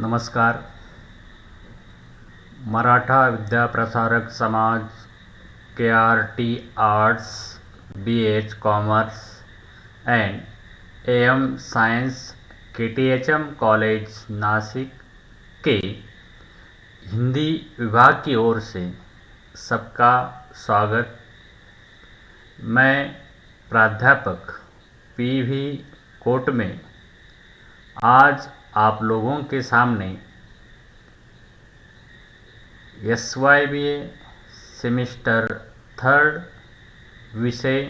नमस्कार। मराठा विद्या प्रसारक समाज KRT arts BH commerce and AM science KTHM college Nashik के हिंदी विभाग की ओर से सबका स्वागत। मैं प्राध्यापक PV कोट में आज आप लोगों के सामने SYBA सेमेस्टर 3 विषय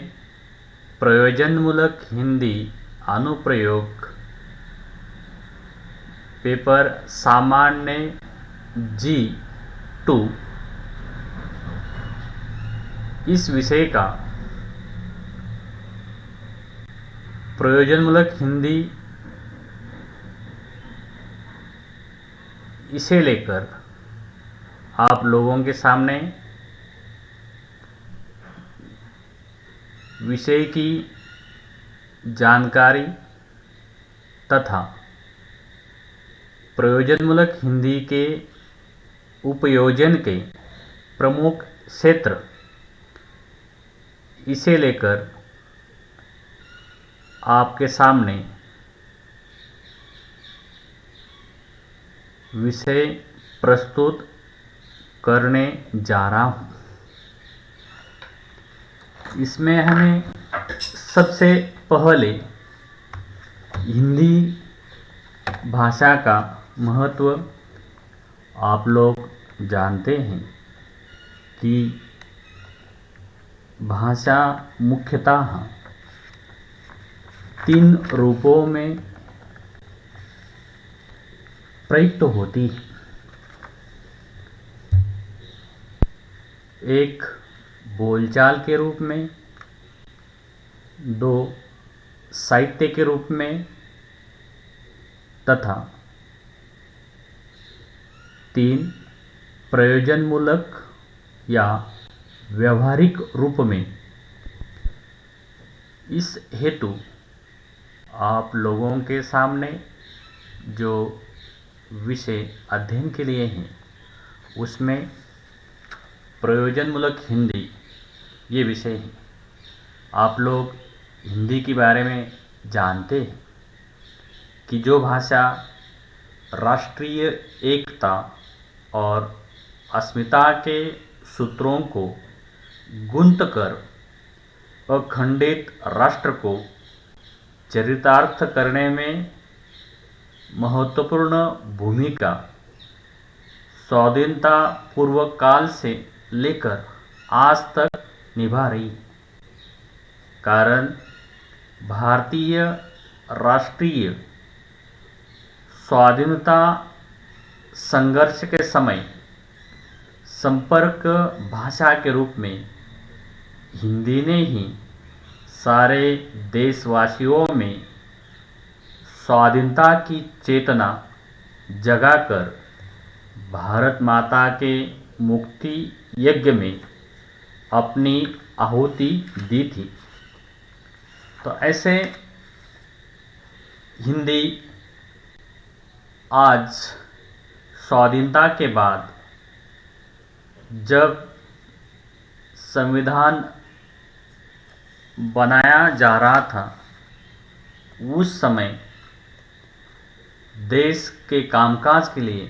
प्रयोजनमूलक हिंदी अनुप्रयोग पेपर सामान्य G2 इस विषय का प्रयोजनमूलक हिंदी इसे लेकर आप लोगों के सामने विषय की जानकारी तथा प्रयोजनमूलक हिंदी के उपयोजन के प्रमुख क्षेत्र इसे लेकर आपके सामने विषय प्रस्तुत करने जा रहा हूँ। इसमें हमें सबसे पहले हिंदी भाषा का महत्व आप लोग जानते हैं कि भाषा मुख्यतः 3 रूपों में प्रयुक्त होती है। एक बोलचाल के रूप में, 2 साहित्य के रूप में तथा 3 प्रयोजनमूलक या व्यवहारिक रूप में। इस हेतु आप लोगों के सामने जो विषय अध्ययन के लिए हैं उसमें प्रयोजनमूलक हिंदी ये विषय है। आप लोग हिंदी के बारे में जानते हैं कि जो भाषा राष्ट्रीय एकता और अस्मिता के सूत्रों को गुंथ कर अखंडित राष्ट्र को चरितार्थ करने में महत्वपूर्ण भूमिका स्वाधीनता पूर्व काल से लेकर आज तक निभा रही। कारण भारतीय राष्ट्रीय स्वाधीनता संघर्ष के समय संपर्क भाषा के रूप में हिंदी ने ही सारे देशवासियों में स्वाधीनता की चेतना जगाकर भारत माता के मुक्ति यज्ञ में अपनी आहुति दी थी। तो ऐसे हिंदी आज स्वाधीनता के बाद जब संविधान बनाया जा रहा था उस समय देश के कामकाज के लिए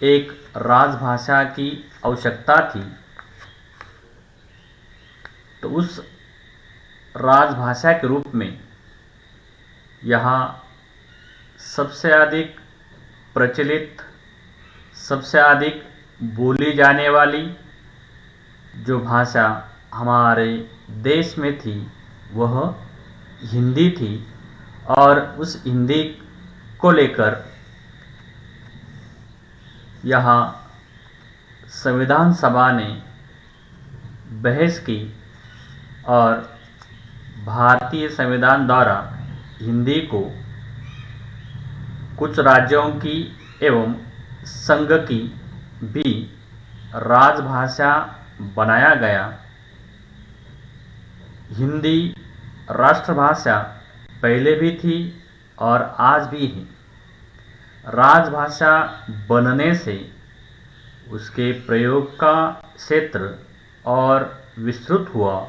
एक राजभाषा की आवश्यकता थी। तो उस राजभाषा के रूप में यहाँ सबसे अधिक प्रचलित, सबसे अधिक बोली जाने वाली जो भाषा हमारे देश में थी वह हिंदी थी। और उस हिंदी को लेकर यहाँ संविधान सभा ने बहस की और भारतीय संविधान द्वारा हिंदी को कुछ राज्यों की एवं संघ की भी राजभाषा बनाया गया। हिंदी राष्ट्रभाषा पहले भी थी और आज भी है। राजभाषा बनने से उसके प्रयोग का क्षेत्र और विस्तृत हुआ,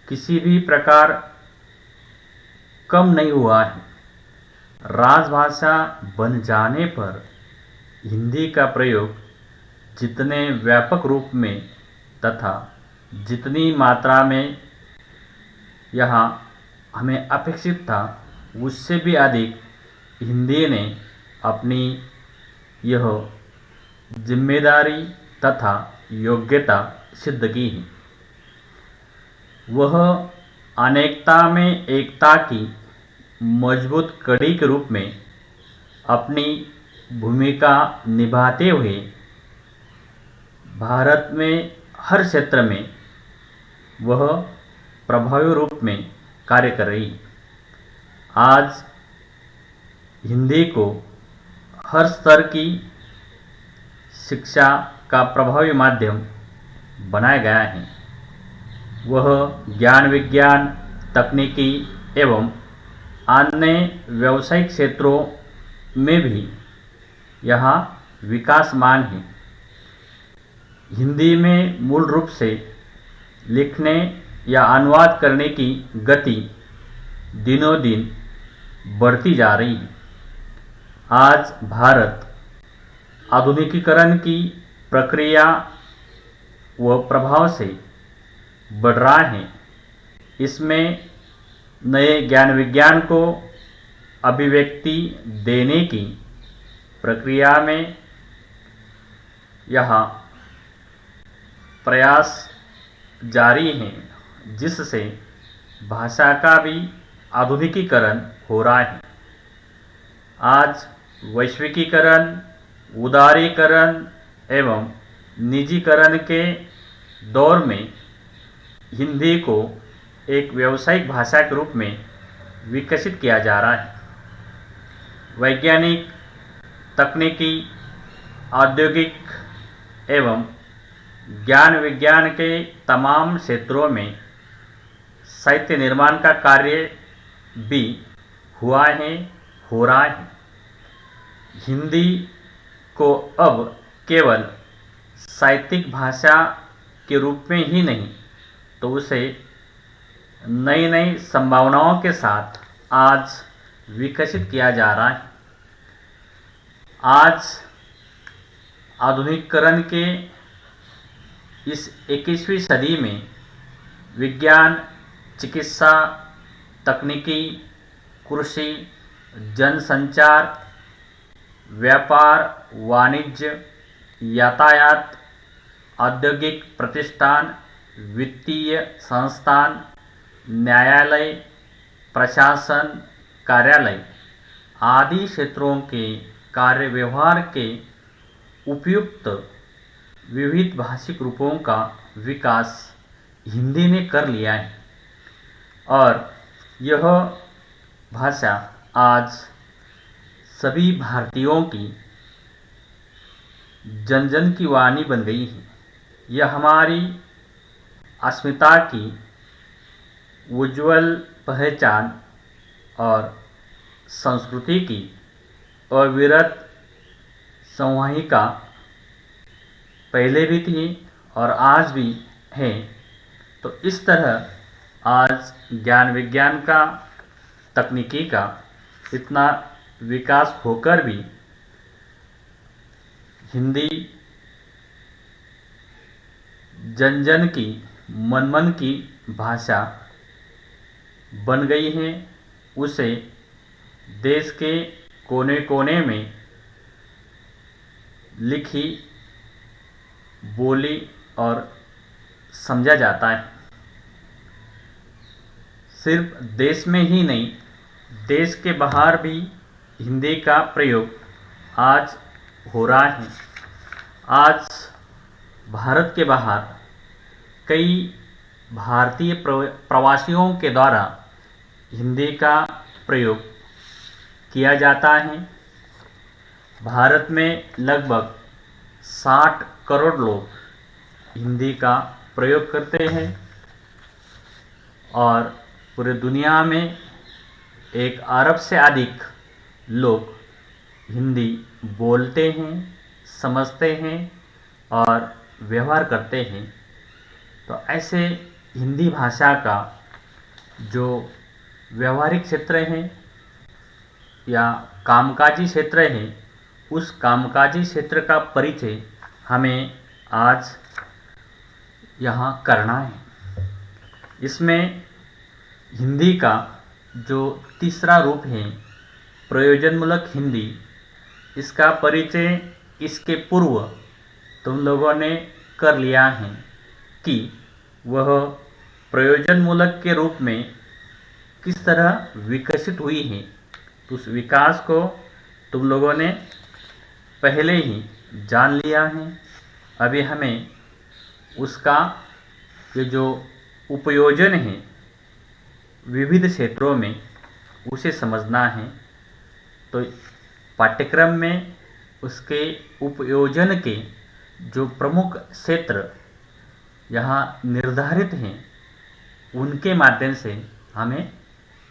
किसी भी प्रकार कम नहीं हुआ है। राजभाषा बन जाने पर हिंदी का प्रयोग जितने व्यापक रूप में तथा जितनी मात्रा में यहाँ हमें अपेक्षित था, उससे भी अधिक हिंदी ने अपनी यह जिम्मेदारी तथा योग्यता सिद्ध की है। वह अनेकता में एकता की मजबूत कड़ी के रूप में अपनी भूमिका निभाते हुए भारत में हर क्षेत्र में वह प्रभावी रूप में कार्य कर रही है। आज हिंदी को हर स्तर की शिक्षा का प्रभावी माध्यम बनाया गया है। वह ज्ञान विज्ञान, तकनीकी एवं अन्य व्यावसायिक क्षेत्रों में भी यहाँ विकासमान है। हिंदी में मूल रूप से लिखने या अनुवाद करने की गति दिनों दिन बढ़ती जा रही है। आज भारत आधुनिकीकरण की प्रक्रिया व प्रभाव से बढ़ रहा है। इसमें नए ज्ञान विज्ञान को अभिव्यक्ति देने की प्रक्रिया में यहाँ प्रयास जारी हैं, जिससे भाषा का भी आधुनिकीकरण हो रहा है। आज वैश्विकीकरण, उदारीकरण एवं निजीकरण के दौर में हिंदी को एक व्यावसायिक भाषा के रूप में विकसित किया जा रहा है। वैज्ञानिक, तकनीकी, औद्योगिक एवं ज्ञान विज्ञान के तमाम क्षेत्रों में साहित्य निर्माण का कार्य भी हुआ है, हो रहा है। हिंदी को अब केवल साहित्यिक भाषा के रूप में ही नहीं, तो उसे नई नई संभावनाओं के साथ आज विकसित किया जा रहा है। आज आधुनिकीकरण के इस 21वीं सदी में विज्ञान, चिकित्सा, तकनीकी, कृषि, जनसंचार, व्यापार, वाणिज्य, यातायात, औद्योगिक प्रतिष्ठान, वित्तीय संस्थान, न्यायालय, प्रशासन, कार्यालय आदि क्षेत्रों के कार्य व्यवहार के उपयुक्त विविध भाषिक रूपों का विकास हिंदी ने कर लिया है और यह भाषा आज सभी भारतीयों की जन जन की वाणी बन गई है। यह हमारी अस्मिता की उज्ज्वल पहचान और संस्कृति की अविरत संवाहिका पहले भी थी और आज भी है। तो इस तरह आज ज्ञान विज्ञान का, तकनीकी का इतना विकास होकर भी हिंदी जन जन की, मन मन की भाषा बन गई है। उसे देश के कोने कोने में लिखी, बोली और समझा जाता है। सिर्फ देश में ही नहीं, देश के बाहर भी हिंदी का प्रयोग आज हो रहा है। आज भारत के बाहर कई भारतीय प्रवासियों के द्वारा हिंदी का प्रयोग किया जाता है। भारत में लगभग 60 करोड़ लोग हिंदी का प्रयोग करते हैं और पूरे दुनिया में 1 अरब से अधिक लोग हिंदी बोलते हैं, समझते हैं और व्यवहार करते हैं। तो ऐसे हिंदी भाषा का जो व्यवहारिक क्षेत्र है या कामकाजी क्षेत्र है, उस कामकाजी क्षेत्र का परिचय हमें आज यहाँ करना है। इसमें हिंदी का जो तीसरा रूप है प्रयोजनमूलक हिंदी, इसका परिचय इसके पूर्व तुम लोगों ने कर लिया है कि वह प्रयोजनमूलक के रूप में किस तरह विकसित हुई है। तो उस विकास को तुम लोगों ने पहले ही जान लिया है। अभी हमें उसका ये जो उपयोजन है विविध क्षेत्रों में, उसे समझना है। तो पाठ्यक्रम में उसके उपयोजन के जो प्रमुख क्षेत्र यहाँ निर्धारित हैं, उनके माध्यम से हमें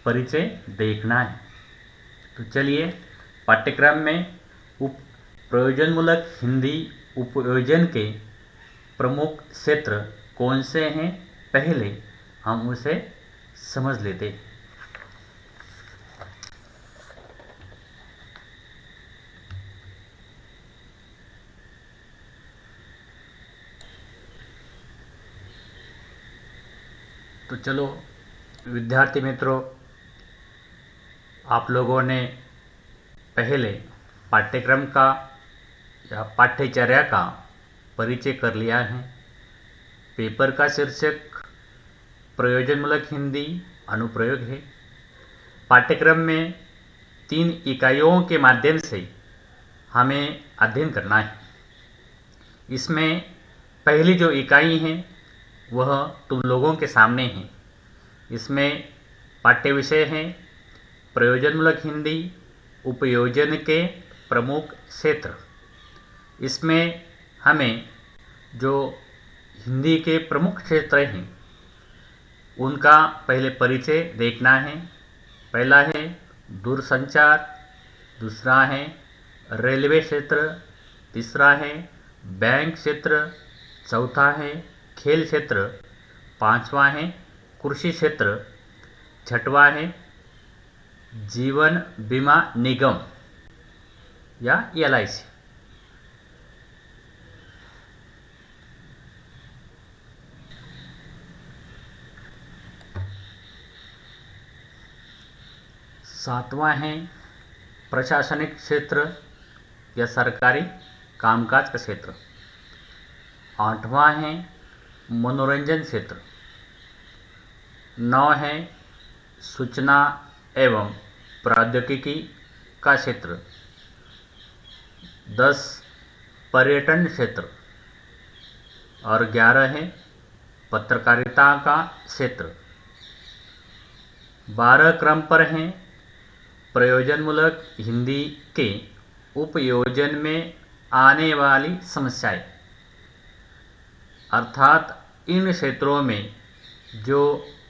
परिचय देखना है। तो चलिए पाठ्यक्रम में प्रयोजनमूलक हिंदी उपयोजन के प्रमुख क्षेत्र कौन से हैं, पहले हम उसे समझ लेते हैं। तो चलो विद्यार्थी मित्रों, आप लोगों ने पहले पाठ्यक्रम का या पाठ्यचर्या का परिचय कर लिया है। पेपर का शीर्षक प्रयोजनमूलक हिंदी अनुप्रयोग है। पाठ्यक्रम में 3 इकाइयों के माध्यम से हमें अध्ययन करना है। इसमें पहली जो इकाई है वह तुम लोगों के सामने है। इसमें पाठ्य विषय हैं प्रयोजनमूलक हिंदी उपयोजन के प्रमुख क्षेत्र। इसमें हमें जो हिंदी के प्रमुख क्षेत्र हैं उनका पहले परिचय देखना है। पहला है दूरसंचार, दूसरा है रेलवे क्षेत्र, तीसरा है बैंक क्षेत्र, चौथा है खेल क्षेत्र, पांचवा है कृषि क्षेत्र, छठवां है जीवन बीमा निगम या LIC। सातवां है प्रशासनिक क्षेत्र या सरकारी कामकाज का क्षेत्र। आठवां है मनोरंजन क्षेत्र। 9 है सूचना एवं प्रौद्योगिकी का क्षेत्र। 10 पर्यटन क्षेत्र और 11 है पत्रकारिता का क्षेत्र। 12 क्रम पर हैं प्रयोजनमूलक हिंदी के उपयोजन में आने वाली समस्याएं, अर्थात इन क्षेत्रों में जो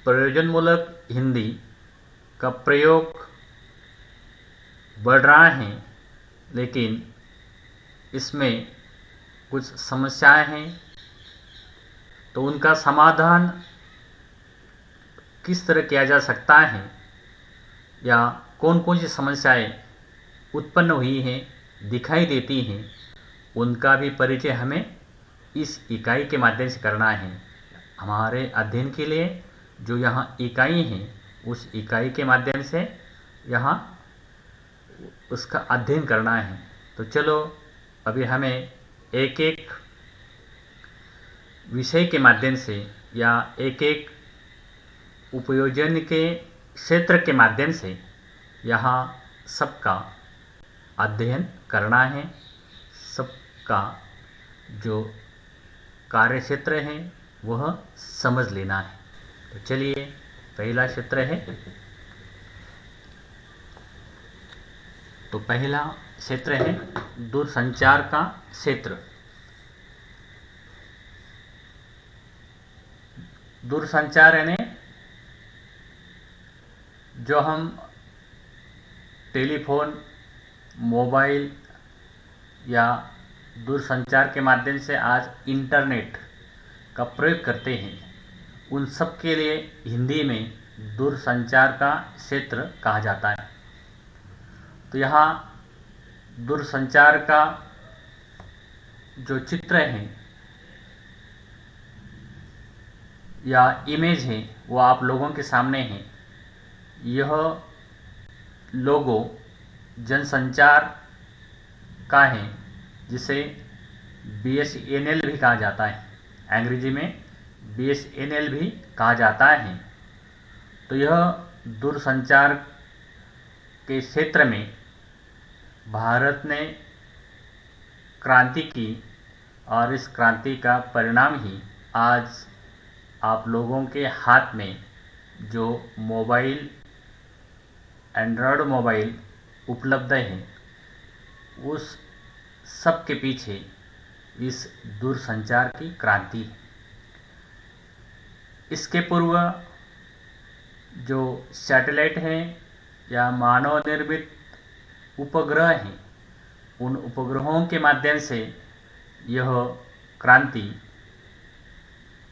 प्रयोजनमूलक हिंदी का प्रयोग बढ़ रहा है, लेकिन इसमें कुछ समस्याएं हैं, तो उनका समाधान किस तरह किया जा सकता है या कौन कौन सी समस्याएं उत्पन्न हुई हैं, दिखाई देती हैं, उनका भी परिचय हमें इस इकाई के माध्यम से करना है। हमारे अध्ययन के लिए जो यहाँ इकाई है, उस इकाई के माध्यम से यहाँ उसका अध्ययन करना है। तो चलो अभी हमें एक एक विषय के माध्यम से या एक एक उपयोजन के क्षेत्र के माध्यम से यहाँ सबका अध्ययन करना है। सबका जो कार्य क्षेत्र है वह समझ लेना है। तो चलिए पहला क्षेत्र है, तो पहला क्षेत्र है दूरसंचार का क्षेत्र। दूरसंचार यानी जो हम टेलीफोन मोबाइल या दूरसंचार के माध्यम से आज इंटरनेट का प्रयोग करते हैं, उन सब के लिए हिंदी में दूरसंचार का क्षेत्र कहा जाता है। तो यहाँ दूरसंचार का जो चित्र है या इमेज है वो आप लोगों के सामने है। यह लोगो जनसंचार का है, जिसे BSNL भी कहा जाता है, अंग्रेजी में BSNL भी कहा जाता है। तो यह दूरसंचार के क्षेत्र में भारत ने क्रांति की और इस क्रांति का परिणाम ही आज आप लोगों के हाथ में जो मोबाइल, एंड्रॉयड मोबाइल उपलब्ध है, उस सब के पीछे इस दूरसंचार की क्रांति है। इसके पूर्व जो सैटेलाइट हैं या मानव निर्मित उपग्रह हैं, उन उपग्रहों के माध्यम से यह क्रांति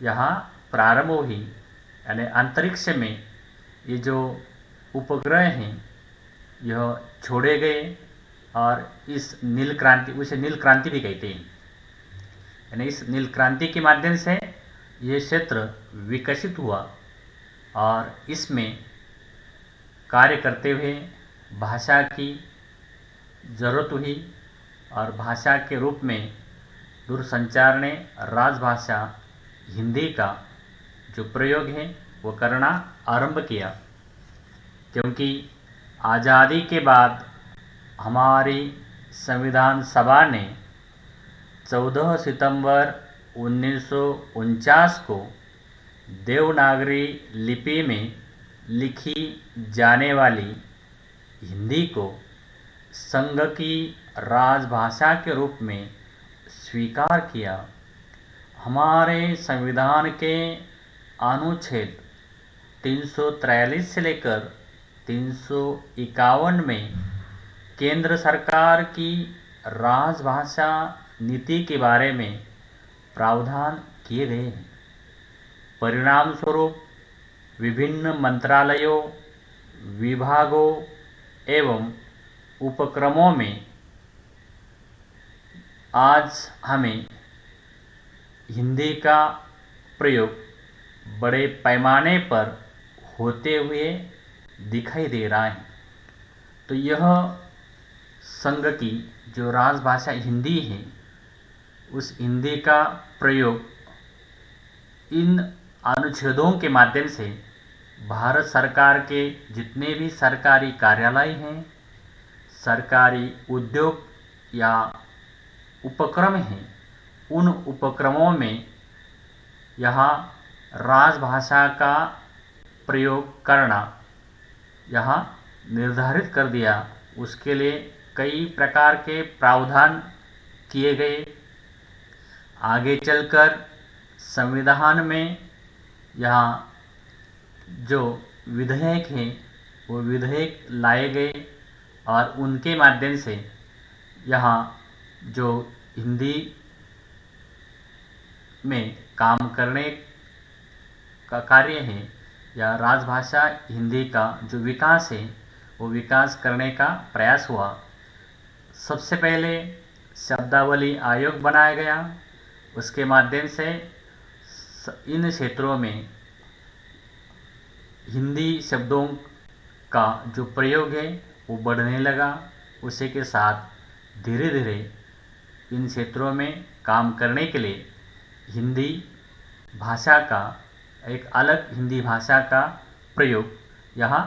यहाँ प्रारंभ हुई। यानी अंतरिक्ष में ये जो उपग्रह हैं यह छोड़े गए और इस नील क्रांति, उसे नील क्रांति भी कहते हैं। यानी इस नील क्रांति के माध्यम से ये क्षेत्र विकसित हुआ और इसमें कार्य करते हुए भाषा की ज़रूरत हुई और भाषा के रूप में दूरसंचार ने राजभाषा हिंदी का जो प्रयोग है वो करना आरंभ किया। क्योंकि आज़ादी के बाद हमारी संविधान सभा ने 14 सितंबर 1949 को देवनागरी लिपि में लिखी जाने वाली हिंदी को संघ की राजभाषा के रूप में स्वीकार किया। हमारे संविधान के अनुच्छेद 343 से लेकर 351 में केंद्र सरकार की राजभाषा नीति के बारे में प्रावधान किए गए हैं। परिणाम स्वरूप विभिन्न मंत्रालयों, विभागों एवं उपक्रमों में आज हमें हिंदी का प्रयोग बड़े पैमाने पर होते हुए दिखाई दे रहा है। तो यह संघ की जो राजभाषा हिंदी है, उस हिंदी का प्रयोग इन अनुच्छेदों के माध्यम से भारत सरकार के जितने भी सरकारी कार्यालय हैं, सरकारी उद्योग या उपक्रम हैं, उन उपक्रमों में यहाँ राजभाषा का प्रयोग करना यहाँ निर्धारित कर दिया। उसके लिए कई प्रकार के प्रावधान किए गए। आगे चलकर संविधान में यहाँ जो विधेयक हैं वो विधेयक लाए गए और उनके माध्यम से यहाँ जो हिंदी में काम करने का कार्य है या राजभाषा हिंदी का जो विकास है वो विकास करने का प्रयास हुआ। सबसे पहले शब्दावली आयोग बनाया गया। उसके माध्यम से इन क्षेत्रों में हिंदी शब्दों का जो प्रयोग है वो बढ़ने लगा। उसी के साथ धीरे धीरे इन क्षेत्रों में काम करने के लिए हिंदी भाषा का एक अलग हिंदी भाषा का प्रयोग यहाँ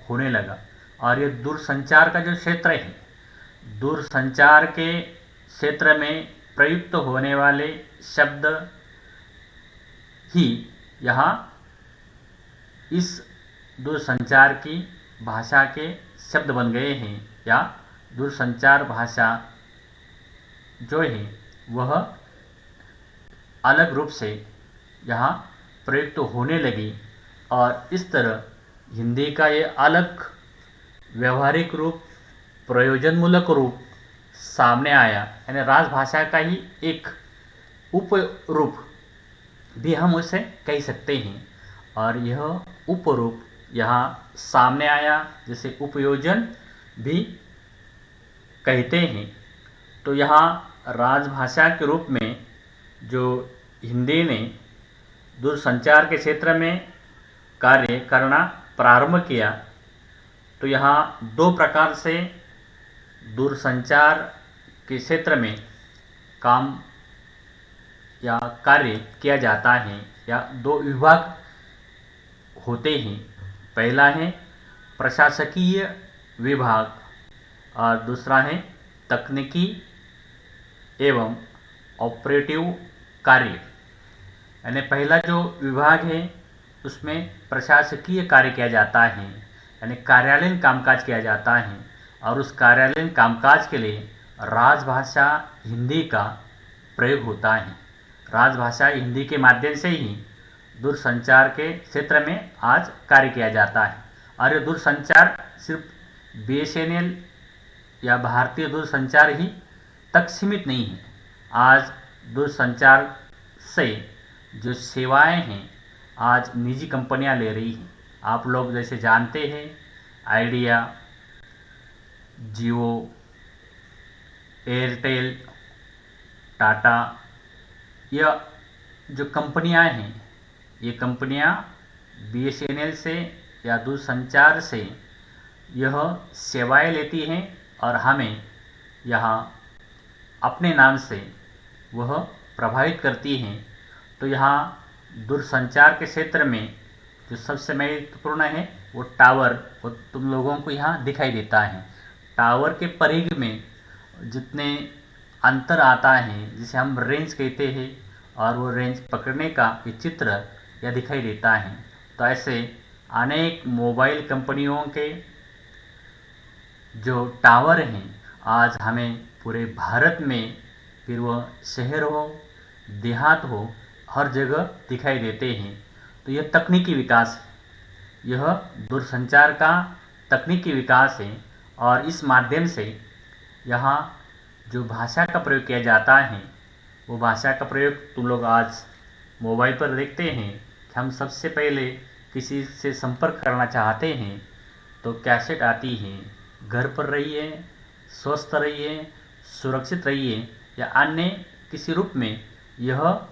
होने लगा। और ये दूरसंचार का जो क्षेत्र है, दूरसंचार के क्षेत्र में प्रयुक्त होने वाले शब्द ही यहाँ इस दूरसंचार की भाषा के शब्द बन गए हैं या दूरसंचार भाषा जो है वह अलग रूप से यहाँ प्रयुक्त होने लगी। और इस तरह हिंदी का ये अलग व्यवहारिक रूप प्रयोजनमूलक रूप सामने आया, यानी राजभाषा का ही एक उपरूप भी हम उसे कह सकते हैं। और यह उपरूप यहाँ सामने आया, जिसे उपयोजन भी कहते हैं। तो यहाँ राजभाषा के रूप में जो हिंदी ने दूरसंचार के क्षेत्र में कार्य करना प्रारंभ किया, तो यहाँ दो प्रकार से दूरसंचार के क्षेत्र में काम या कार्य किया जाता है, या दो विभाग होते हैं। पहला है प्रशासकीय विभाग और दूसरा है तकनीकी एवं ऑपरेटिव कार्य। यानी पहला जो विभाग है उसमें प्रशासकीय कार्य किया जाता है, यानी कार्यालयीन कामकाज किया जाता है, और उस कार्यालयीन कामकाज के लिए राजभाषा हिंदी का प्रयोग होता है। राजभाषा हिंदी के माध्यम से ही दूरसंचार के क्षेत्र में आज कार्य किया जाता है। और ये दूरसंचार सिर्फ BSNL या भारतीय दूरसंचार ही तक सीमित नहीं है। आज दूरसंचार से जो सेवाएं हैं आज निजी कंपनियां ले रही हैं। आप लोग जैसे जानते हैं, आइडिया, जियो, एयरटेल, टाटा, यह जो कंपनियां हैं, ये कंपनियां BSNL से या दूरसंचार से यह सेवाएं लेती हैं और हमें यहाँ अपने नाम से वह प्रभावित करती हैं। तो यहाँ दूरसंचार के क्षेत्र में जो सबसे महत्वपूर्ण है वो टावर, वो तुम लोगों को यहाँ दिखाई देता है। टावर के परिघ में जितने अंतर आता है, जिसे हम रेंज कहते हैं, और वो रेंज पकड़ने का ये चित्र यह दिखाई देता है। तो ऐसे अनेक मोबाइल कंपनियों के जो टावर हैं आज हमें पूरे भारत में, फिर वह शहर हो, देहात हो, हर जगह दिखाई देते हैं। तो यह तकनीकी विकास है, यह दूरसंचार का तकनीकी विकास है। और इस माध्यम से यहाँ जो भाषा का प्रयोग किया जाता है, वो भाषा का प्रयोग तुम लोग आज मोबाइल पर देखते हैं कि हम सबसे पहले किसी से संपर्क करना चाहते हैं तो कैसेट आती है, घर पर रहिए, स्वस्थ रहिए, सुरक्षित रहिए, या अन्य किसी रूप में यह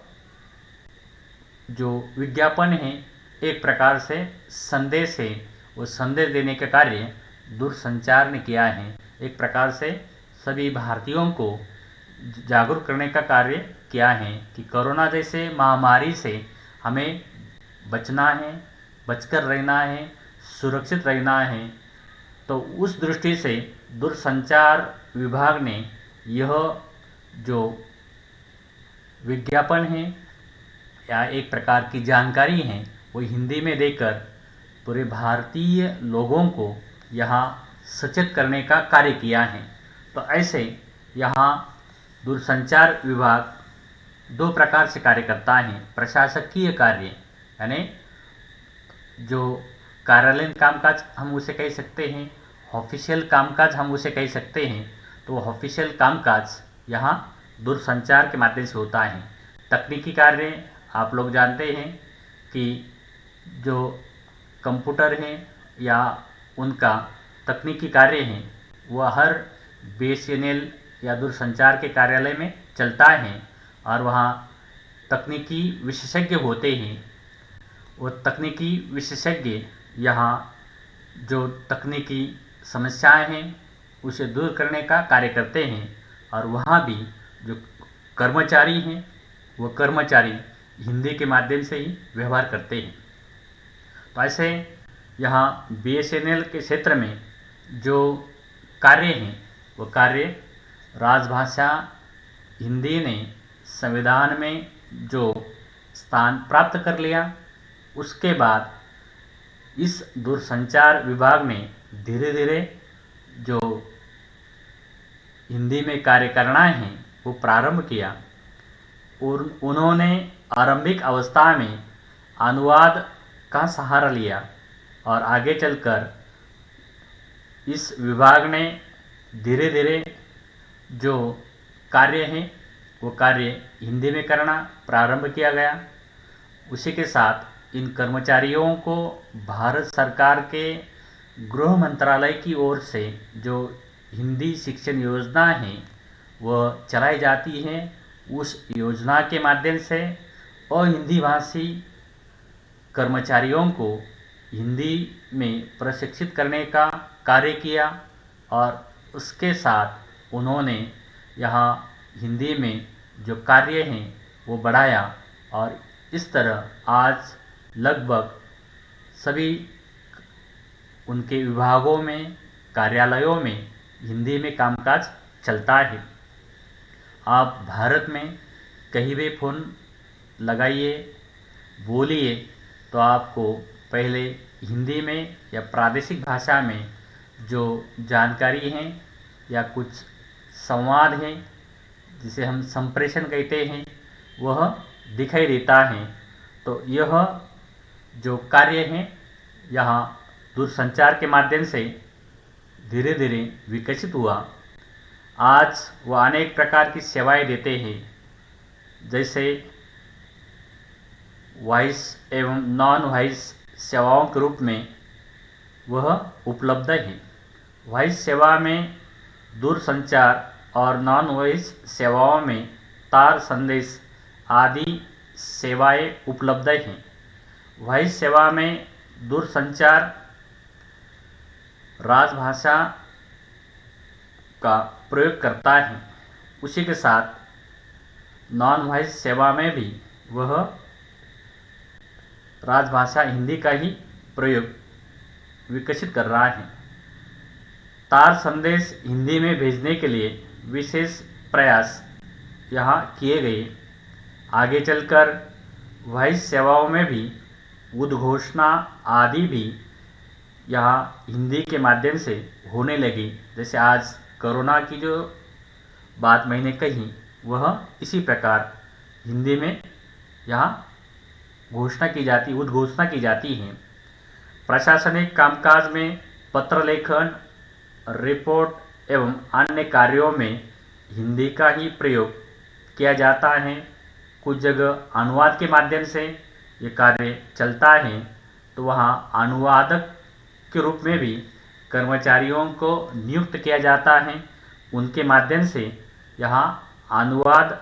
जो विज्ञापन है एक प्रकार से संदेश है, वो संदेश देने का कार्य दूरसंचार ने किया है। एक प्रकार से सभी भारतीयों को जागरूक करने का कार्य किया है कि कोरोना जैसे महामारी से हमें बचना है, बचकर रहना है, सुरक्षित रहना है। तो उस दृष्टि से दूरसंचार विभाग ने यह जो विज्ञापन है या एक प्रकार की जानकारी है वो हिंदी में देकर पूरे भारतीय लोगों को यहाँ सचेत करने का कार्य किया है। तो ऐसे यहाँ दूरसंचार विभाग दो प्रकार से कार्य करता है। प्रशासकीय कार्य यानी जो कार्यालयीन कामकाज हम उसे कह सकते हैं, ऑफिशियल कामकाज हम उसे कह सकते हैं। तो ऑफिशियल कामकाज यहाँ दूरसंचार के माध्यम से होता है। तकनीकी कार्य आप लोग जानते हैं कि जो कंप्यूटर हैं या उनका तकनीकी कार्य हैं वह हर BSNL या दूरसंचार के कार्यालय में चलता है और वहाँ तकनीकी विशेषज्ञ होते हैं। वो तकनीकी विशेषज्ञ यहाँ जो तकनीकी समस्याएं हैं उसे दूर करने का कार्य करते हैं और वहाँ भी जो कर्मचारी हैं वो कर्मचारी हिंदी के माध्यम से ही व्यवहार करते हैं। तो ऐसे यहाँ BSNL के क्षेत्र में जो कार्य हैं वो कार्य राजभाषा हिंदी ने संविधान में जो स्थान प्राप्त कर लिया, उसके बाद इस दूरसंचार विभाग ने धीरे धीरे जो हिंदी में कार्य करना है वो प्रारंभ किया और उन्होंने आरंभिक अवस्था में अनुवाद का सहारा लिया और आगे चलकर इस विभाग ने धीरे धीरे जो कार्य हैं वो कार्य हिंदी में करना प्रारंभ किया गया। उसी के साथ इन कर्मचारियों को भारत सरकार के गृह मंत्रालय की ओर से जो हिंदी शिक्षण योजना है वह चलाई जाती है। उस योजना के माध्यम से अहिंदी भाषी कर्मचारियों को हिंदी में प्रशिक्षित करने का कार्य किया और उसके साथ उन्होंने यहाँ हिंदी में जो कार्य हैं वो बढ़ाया और इस तरह आज लगभग सभी उनके विभागों में कार्यालयों में हिंदी में कामकाज चलता है। आप भारत में कहीं भी फ़ोन लगाइए, बोलिए तो आपको पहले हिंदी में या प्रादेशिक भाषा में जो जानकारी है या कुछ संवाद है जिसे हम संप्रेषण कहते हैं वह दिखाई देता है। तो यह जो कार्य है यहाँ दूरसंचार के माध्यम से धीरे धीरे विकसित हुआ। आज वह अनेक प्रकार की सेवाएं देते हैं, जैसे वॉइस एवं नॉन वॉइस सेवाओं के रूप में वह उपलब्ध है। वॉइस सेवा में दूरसंचार और नॉन वॉइस सेवाओं में तार संदेश आदि सेवाएं उपलब्ध हैं। वॉइस सेवा में दूरसंचार राजभाषा का प्रयोग करता है। उसी के साथ नॉन वॉइस सेवा में भी वह राजभाषा हिंदी का ही प्रयोग विकसित कर रहा है। तार संदेश हिंदी में भेजने के लिए विशेष प्रयास यहाँ किए गए। आगे चलकर वॉइस सेवाओं में भी उद्घोषणा आदि भी यहाँ हिंदी के माध्यम से होने लगी। जैसे आज कोरोना की जो बात मैंने कही वह इसी प्रकार हिंदी में यहाँ उद्घोषणा की जाती है। प्रशासनिक कामकाज में पत्र लेखन, रिपोर्ट एवं अन्य कार्यों में हिंदी का ही प्रयोग किया जाता है। कुछ जगह अनुवाद के माध्यम से ये कार्य चलता है, तो वहाँ अनुवादक के रूप में भी कर्मचारियों को नियुक्त किया जाता है। उनके माध्यम से यहाँ अनुवाद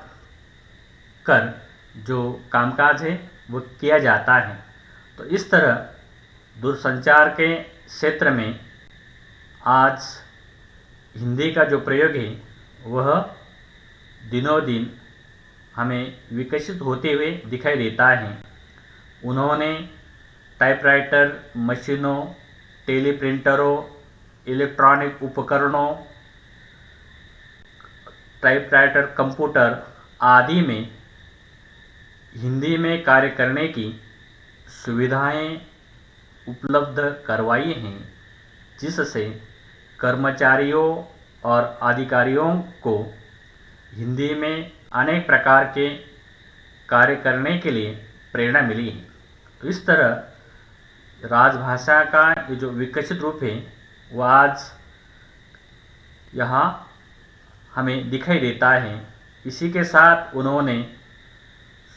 कर जो कामकाज है वो किया जाता है। तो इस तरह दूरसंचार के क्षेत्र में आज हिंदी का जो प्रयोग है वह दिनों दिन हमें विकसित होते हुए दिखाई देता है। उन्होंने टाइपराइटर मशीनों, टेलीप्रिंटरों, इलेक्ट्रॉनिक उपकरणों, टाइपराइटर कंप्यूटर आदि में हिंदी में कार्य करने की सुविधाएं उपलब्ध करवाई हैं, जिससे कर्मचारियों और अधिकारियों को हिंदी में अनेक प्रकार के कार्य करने के लिए प्रेरणा मिली है। तो इस तरह राजभाषा का ये जो विकसित रूप है वह आज यहाँ हमें दिखाई देता है। इसी के साथ उन्होंने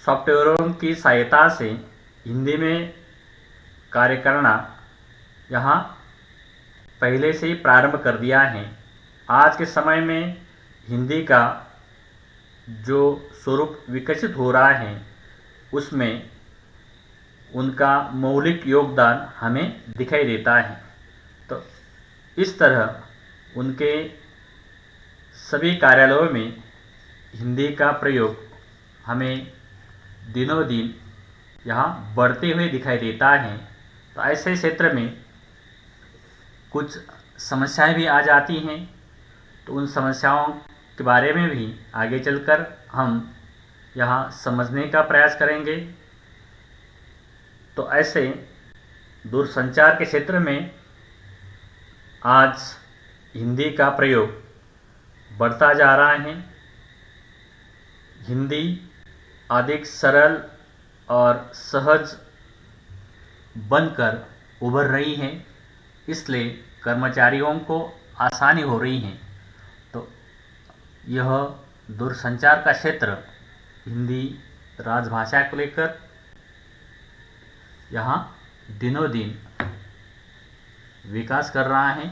सॉफ्टवेयरों की सहायता से हिंदी में कार्य करना यहाँ पहले से ही प्रारंभ कर दिया है। आज के समय में हिंदी का जो स्वरूप विकसित हो रहा है उसमें उनका मौलिक योगदान हमें दिखाई देता है। तो इस तरह उनके सभी कार्यालयों में हिंदी का प्रयोग हमें दिनों दिन यहाँ बढ़ते हुए दिखाई देता है। तो ऐसे क्षेत्र में कुछ समस्याएं भी आ जाती हैं, तो उन समस्याओं के बारे में भी आगे चलकर हम यहाँ समझने का प्रयास करेंगे। तो ऐसे दूरसंचार के क्षेत्र में आज हिंदी का प्रयोग बढ़ता जा रहा है। हिंदी अधिक सरल और सहज बनकर उभर रही है, इसलिए कर्मचारियों को आसानी हो रही है। यह दूरसंचार का क्षेत्र हिंदी राजभाषा को लेकर यहाँ दिनों दिन विकास कर रहा है।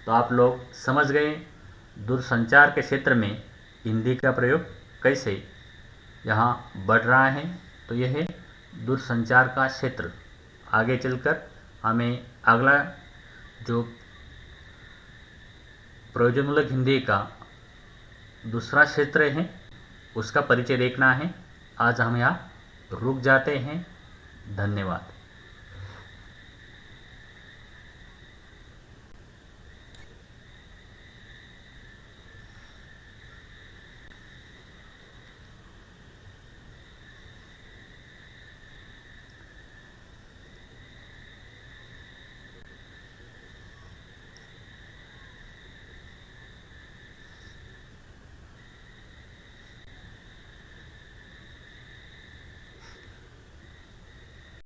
तो आप लोग समझ गए दूरसंचार के क्षेत्र में हिंदी का प्रयोग कैसे यहाँ बढ़ रहा है। तो यह है दूरसंचार का क्षेत्र। आगे चलकर हमें अगला जो प्रयोजनमूलक हिंदी का दूसरा क्षेत्र है उसका परिचय देखना है। आज हम यहाँ रुक जाते हैं। धन्यवाद।